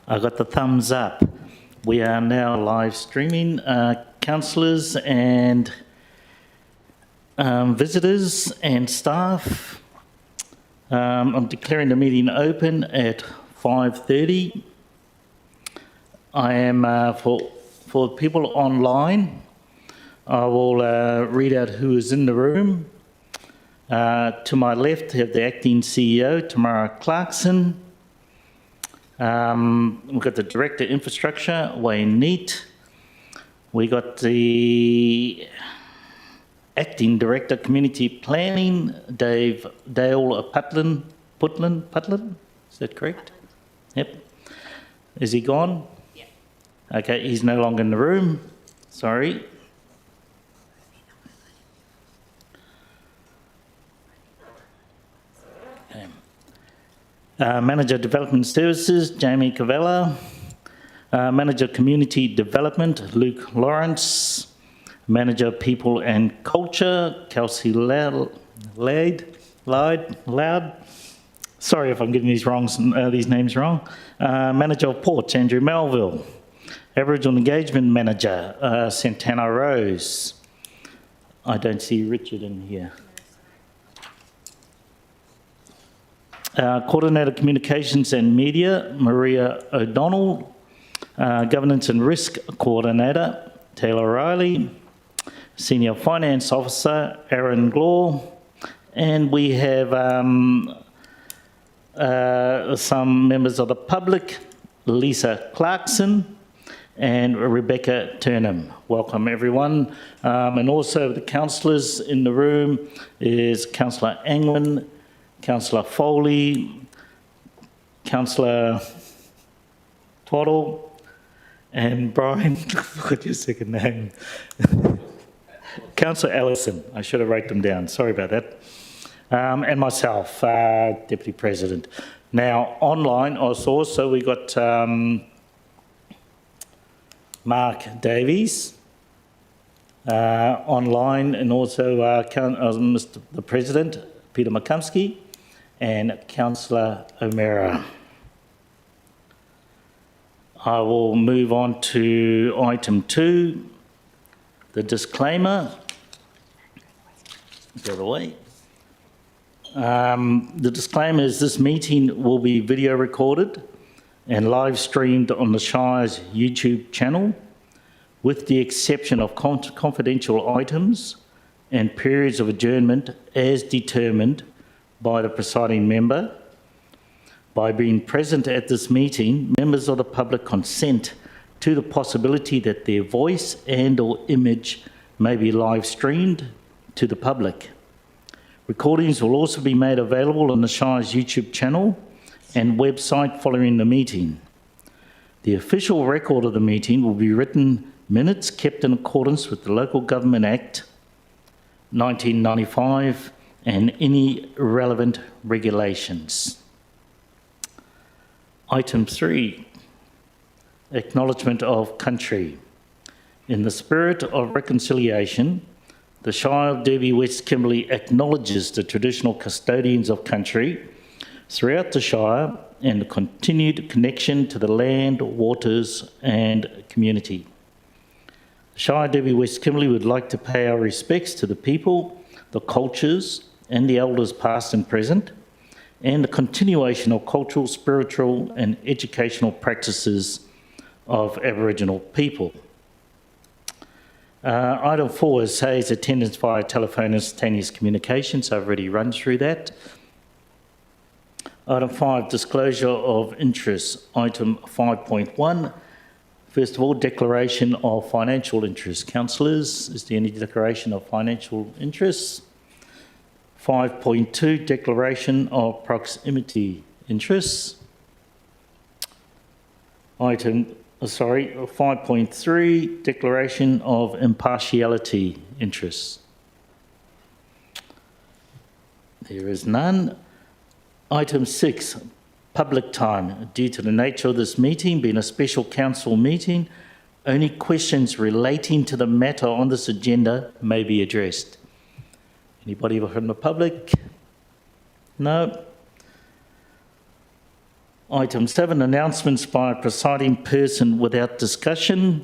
I got the thumbs up. We are now live streaming. Councillors and visitors and staff, I'm declaring the meeting open at 5:30. I am, for people online, I will read out who is in the room. To my left, I have the Acting CEO, Tamara Clarkson. We've got the Director Infrastructure, Wayne Neat. We got the Acting Director Community Planning, Dale Putland, is that correct? Yep. Is he gone? Yeah. Okay, he's no longer in the room, sorry. Manager Development Services, Jamie Cavella. Manager Community Development, Luke Lawrence. Manager People and Culture, Kelsey Loud. Sorry if I'm getting these names wrong. Manager of Ports, Andrew Melville. Aboriginal Engagement Manager, Santana Rose. I don't see Richard in here. Coordinator Communications and Media, Maria O'Donnell. Governance and Risk Coordinator, Taylor Riley. Senior Finance Officer, Aaron Glaw. And we have some members of the public, Lisa Clarkson and Rebecca Turnham. Welcome everyone. And also the councillors in the room is Councillor Angwin, Councillor Foley, Councillor Twaddle, and Brian, what's your second name? Councillor Ellison, I should have wrote them down, sorry about that. And myself, Deputy President. Now, online also we got Mark Davies online, and also Mr. the President, Peter McCumsky, and Councillor O'Meara. I will move on to item 2, the disclaimer. The other way. The disclaimer is this meeting will be video recorded and live streamed on the Shire's YouTube channel, with the exception of confidential items and periods of adjournment as determined by the presiding member. By being present at this meeting, members of the public consent to the possibility that their voice and/or image may be live streamed to the public. Recordings will also be made available on the Shire's YouTube channel and website following the meeting. The official record of the meeting will be written minutes kept in accordance with the Local Government Act 1995 and any relevant regulations. Item 3, Acknowledgement of Country. In the spirit of reconciliation, the Shire of Derby West Kimberley acknowledges the traditional custodians of country throughout the Shire and the continued connection to the land, waters and community. The Shire of Derby West Kimberley would like to pay our respects to the people, the cultures and the elders past and present, and the continuation of cultural, spiritual and educational practices of Aboriginal people. Item 4 says attendance via telephone and instantaneous communication, so I've already run through that. Item 5, disclosure of interests. Item 5.1, first of all, declaration of financial interests. Councillors, is there any declaration of financial interests? 5.2, declaration of proximity interests. 5.3, declaration of impartiality interests. There is none. Item 6, public time. Due to the nature of this meeting being a special council meeting, only questions relating to the matter on this agenda may be addressed. Anybody from the public? No. Item 7, announcements by a presiding person without discussion.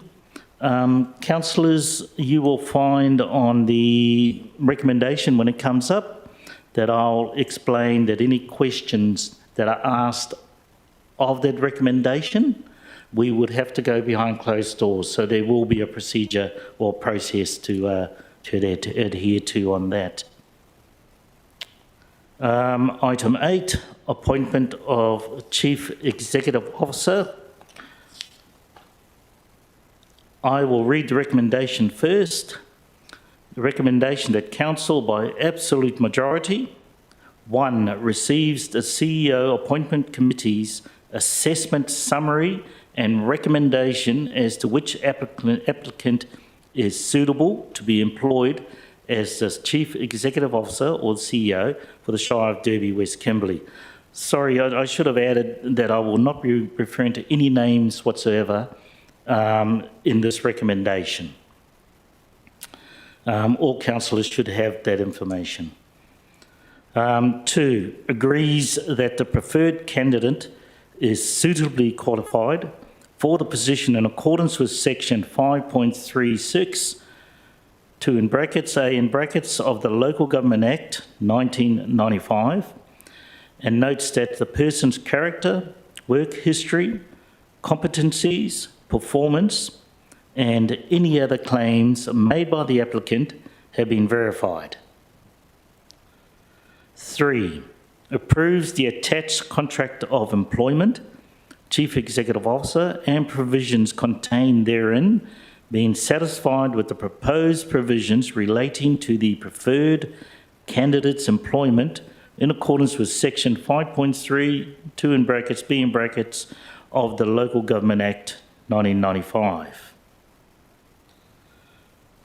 Councillors, you will find on the recommendation when it comes up that I'll explain that any questions that are asked of that recommendation, we would have to go behind closed doors. So there will be a procedure or process to adhere to on that. Item 8, appointment of Chief Executive Officer. I will read the recommendation first. The recommendation that Council, by absolute majority, 1, receives the CEO Appointment Committee's assessment summary and recommendation as to which applicant is suitable to be employed as the Chief Executive Officer or CEO for the Shire of Derby, West Kimberley. Sorry, I should have added that I will not be referring to any names whatsoever in this recommendation. All councillors should have that information. 2, agrees that the preferred candidate is suitably qualified for the position in accordance with section 5.36, 2 in brackets, A in brackets of the Local Government Act 1995, and notes that the person's character, work history, competencies, performance, and any other claims made by the applicant have been verified. 3, approves the attached contract of employment, Chief Executive Officer, and provisions contained therein, being satisfied with the proposed provisions relating to the preferred candidate's employment in accordance with section 5.3, 2 in brackets, B in brackets of the Local Government Act 1995.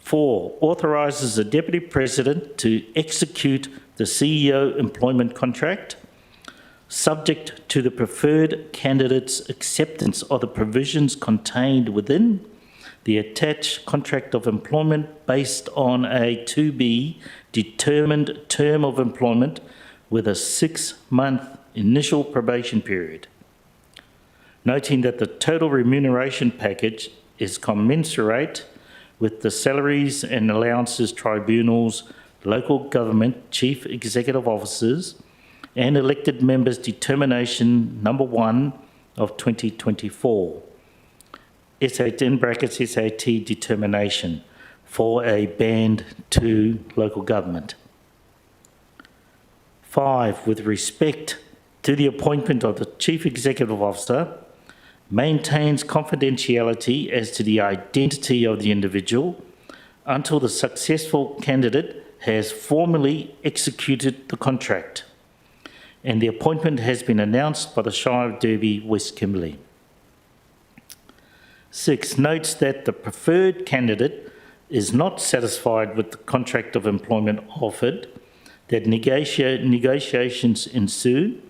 4, authorises the Deputy President to execute the CEO employment contract, subject to the preferred candidate's acceptance of the provisions contained within the attached contract of employment based on a to be determined term of employment with a 6-month initial probation period, noting that the total remuneration package is commensurate with the salaries and allowances tribunals, local government chief executive officers and elected members determination number 1 of 2024. SAT in brackets SAT determination for a band 2 local government. 5, with respect to the appointment of the Chief Executive Officer, maintains confidentiality as to the identity of the individual until the successful candidate has formally executed the contract and the appointment has been announced by the Shire of Derby, West Kimberley. 6, notes that the preferred candidate is not satisfied with the contract of employment offered, that negotiations ensue,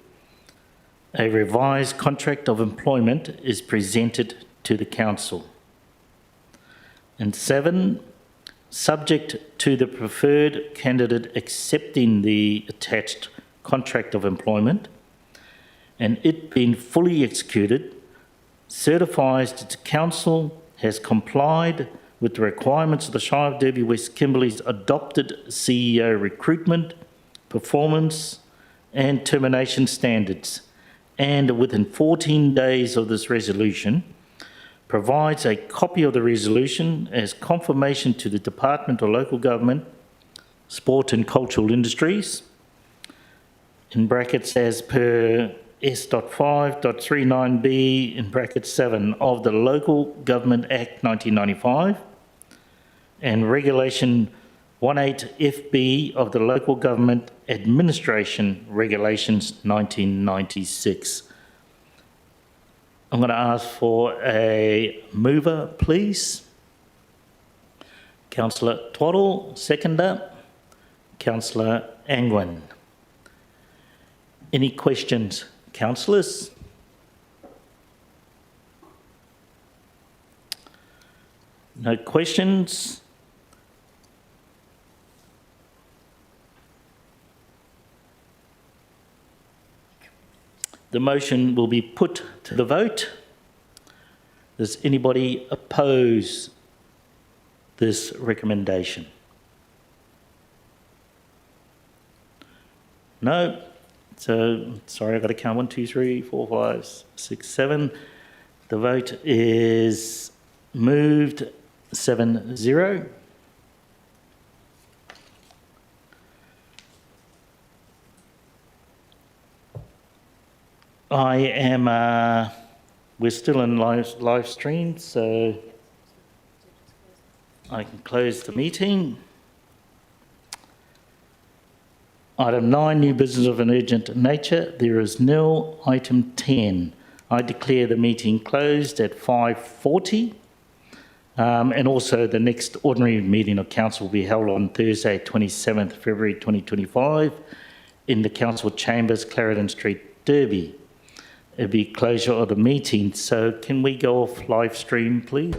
a revised contract of employment is presented to the Council. And 7, subject to the preferred candidate accepting the attached contract of employment and it being fully executed, certifies that the Council has complied with the requirements of the Shire of Derby West Kimberley's adopted CEO recruitment, performance and termination standards, and within 14 days of this resolution, provides a copy of the resolution as confirmation to the Department of Local Government, Sport and Cultural Industries, in brackets as per S.5.39B in brackets 7 of the Local Government Act 1995 and Regulation 18FB of the Local Government Administration Regulations 1996. I'm going to ask for a mover, please. Councillor Twaddle, seconder. Councillor Angwin. Any questions, councillors? No questions? The motion will be put to the vote. Does anybody oppose this recommendation? No? So, sorry, I've got to count 1, 2, 3, 4, 5, 6, 7. The vote is moved 7-0. I am, we're still in live stream, so I can close the meeting. Item 9, new business of an urgent nature. There is nil. Item 10, I declare the meeting closed at 5:40. And also the next ordinary meeting of council will be held on Thursday, 27th February 2025 in the council chambers, Clarendon Street, Derby. It'll be closure of the meeting. So can we go off live stream, please?